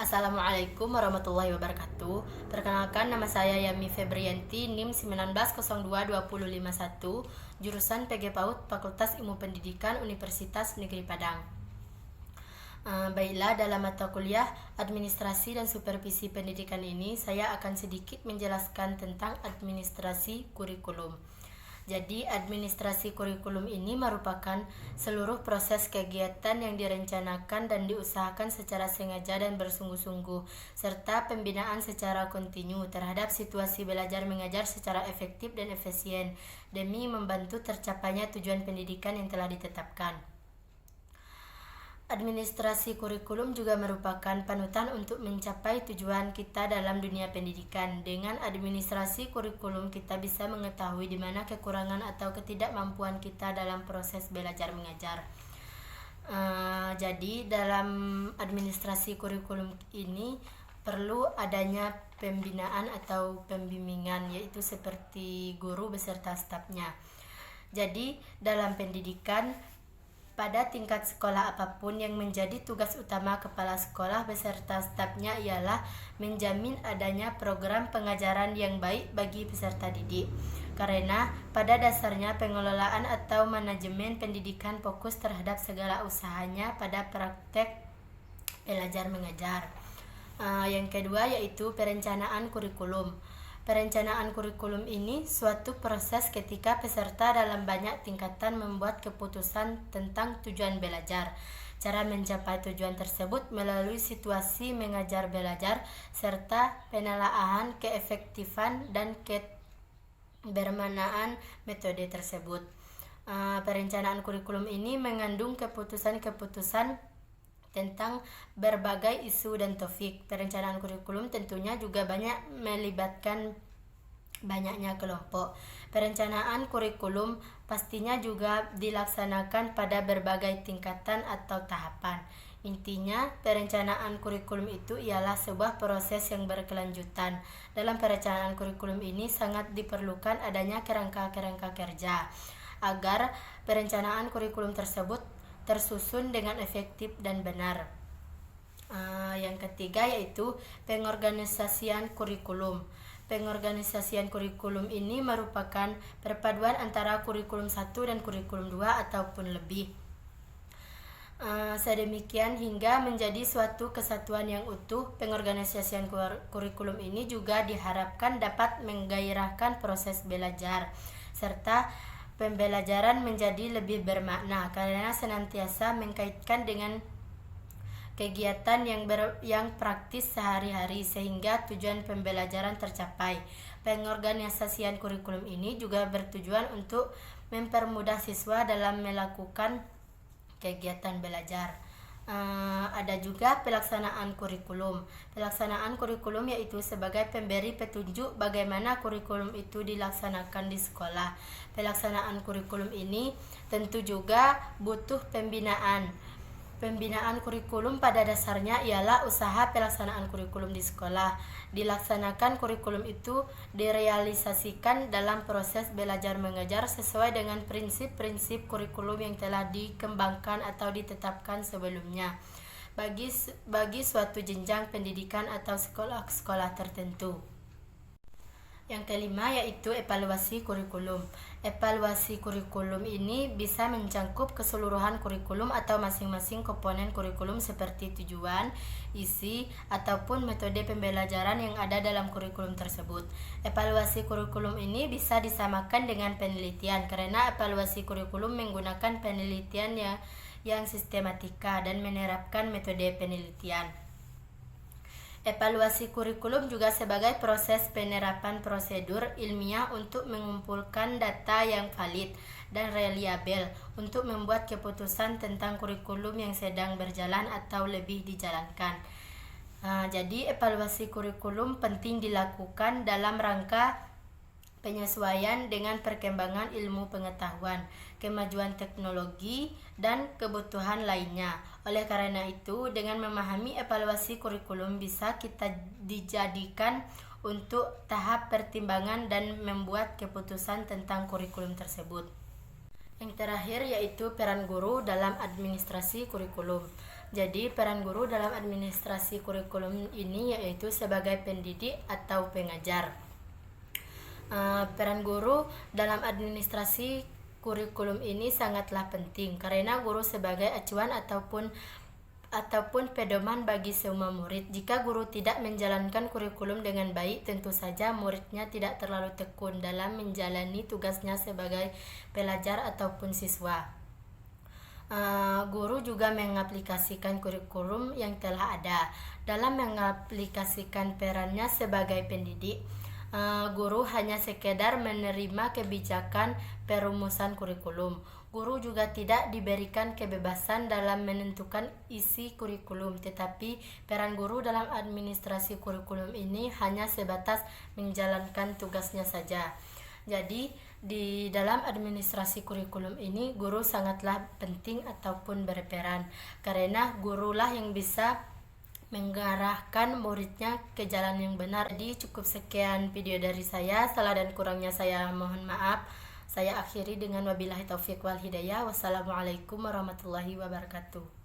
Assalamualaikum warahmatullahi wabarakatuh. Perkenalkan, nama saya Yami Febrianti, NIM 19022051, jurusan PG PAUD, Fakultas Ilmu Pendidikan, Universitas Negeri Padang. Baiklah, dalam mata kuliah Administrasi dan Supervisi Pendidikan ini, saya akan sedikit menjelaskan tentang administrasi kurikulum. Jadi, administrasi kurikulum ini merupakan seluruh proses kegiatan yang direncanakan dan diusahakan secara sengaja dan bersungguh-sungguh, serta pembinaan secara kontinu terhadap situasi belajar mengajar secara efektif dan efisien, demi membantu tercapainya tujuan pendidikan yang telah ditetapkan. Administrasi kurikulum juga merupakan panutan untuk mencapai tujuan kita dalam dunia pendidikan. Dengan administrasi kurikulum, kita bisa mengetahui di mana kekurangan atau ketidakmampuan kita dalam proses belajar mengajar. Jadi dalam administrasi kurikulum ini perlu adanya pembinaan atau pembimbingan, yaitu seperti guru beserta stafnya. Jadi dalam pendidikan, pada tingkat sekolah apapun, yang menjadi tugas utama kepala sekolah beserta stafnya ialah menjamin adanya program pengajaran yang baik bagi peserta didik. Karena pada dasarnya pengelolaan atau manajemen pendidikan fokus terhadap segala usahanya pada praktek belajar mengajar. Yang kedua yaitu perencanaan kurikulum. Perencanaan kurikulum ini suatu proses ketika peserta dalam banyak tingkatan membuat keputusan tentang tujuan belajar, cara mencapai tujuan tersebut melalui situasi mengajar belajar, serta penelaahan keefektifan dan kebermanaan metode tersebut. Perencanaan kurikulum ini mengandung keputusan-keputusan tentang berbagai isu dan topik. Perencanaan kurikulum tentunya juga banyak melibatkan banyaknya kelompok. Perencanaan kurikulum pastinya juga dilaksanakan pada berbagai tingkatan atau tahapan. Intinya, perencanaan kurikulum itu ialah sebuah proses yang berkelanjutan. Dalam perencanaan kurikulum ini sangat diperlukan adanya kerangka-kerangka kerja agar perencanaan kurikulum tersebut tersusun dengan efektif dan benar. Yang ketiga yaitu pengorganisasian kurikulum. Pengorganisasian kurikulum ini merupakan perpaduan antara kurikulum 1 dan kurikulum 2 ataupun lebih. Sedemikian hingga menjadi suatu kesatuan yang utuh. Pengorganisasian kurikulum ini juga diharapkan dapat menggairahkan proses belajar serta pembelajaran menjadi lebih bermakna karena senantiasa mengkaitkan dengan kegiatan yang praktis sehari-hari sehingga tujuan pembelajaran tercapai. Pengorganisasian kurikulum ini juga bertujuan untuk mempermudah siswa dalam melakukan kegiatan belajar. Ada juga pelaksanaan kurikulum. Pelaksanaan kurikulum yaitu sebagai pemberi petunjuk bagaimana kurikulum itu dilaksanakan di sekolah. Pelaksanaan kurikulum ini tentu juga butuh pembinaan. Pembinaan kurikulum pada dasarnya ialah usaha pelaksanaan kurikulum di sekolah. Dilaksanakan kurikulum itu direalisasikan dalam proses belajar mengajar sesuai dengan prinsip-prinsip kurikulum yang telah dikembangkan atau ditetapkan sebelumnya bagi suatu jenjang pendidikan atau sekolah-sekolah tertentu. Yang kelima yaitu evaluasi kurikulum. Evaluasi kurikulum ini bisa mencakup keseluruhan kurikulum atau masing-masing komponen kurikulum seperti tujuan, isi, ataupun metode pembelajaran yang ada dalam kurikulum tersebut. Evaluasi kurikulum ini bisa disamakan dengan penelitian karena evaluasi kurikulum menggunakan penelitian yang sistematika dan menerapkan metode penelitian. Evaluasi kurikulum juga sebagai proses penerapan prosedur ilmiah untuk mengumpulkan data yang valid dan reliabel untuk membuat keputusan tentang kurikulum yang sedang berjalan atau lebih dijalankan. Jadi evaluasi kurikulum penting dilakukan dalam rangka penyesuaian dengan perkembangan ilmu pengetahuan, kemajuan teknologi, dan kebutuhan lainnya. Oleh karena itu, dengan memahami evaluasi kurikulum bisa kita dijadikan untuk tahap pertimbangan dan membuat keputusan tentang kurikulum tersebut. Yang terakhir yaitu peran guru dalam administrasi kurikulum. Jadi peran guru dalam administrasi kurikulum ini yaitu sebagai pendidik atau pengajar. Peran guru dalam administrasi kurikulum ini sangatlah penting karena guru sebagai acuan ataupun pedoman bagi semua murid. Jika guru tidak menjalankan kurikulum dengan baik, tentu saja muridnya tidak terlalu tekun dalam menjalani tugasnya sebagai pelajar ataupun siswa. Guru juga mengaplikasikan kurikulum yang telah ada. Dalam mengaplikasikan perannya sebagai pendidik, guru hanya sekedar menerima kebijakan perumusan kurikulum. Guru juga tidak diberikan kebebasan dalam menentukan isi kurikulum, tetapi peran guru dalam administrasi kurikulum ini hanya sebatas menjalankan tugasnya saja. Jadi di dalam administrasi kurikulum ini guru sangatlah penting ataupun berperan karena gurulah yang bisa mengarahkan muridnya ke jalan yang benar. Jadi cukup sekian video dari saya, salah dan kurangnya saya mohon maaf. Saya akhiri dengan wabillahi taufiq wal hidayah. Wassalamualaikum warahmatullahi wabarakatuh.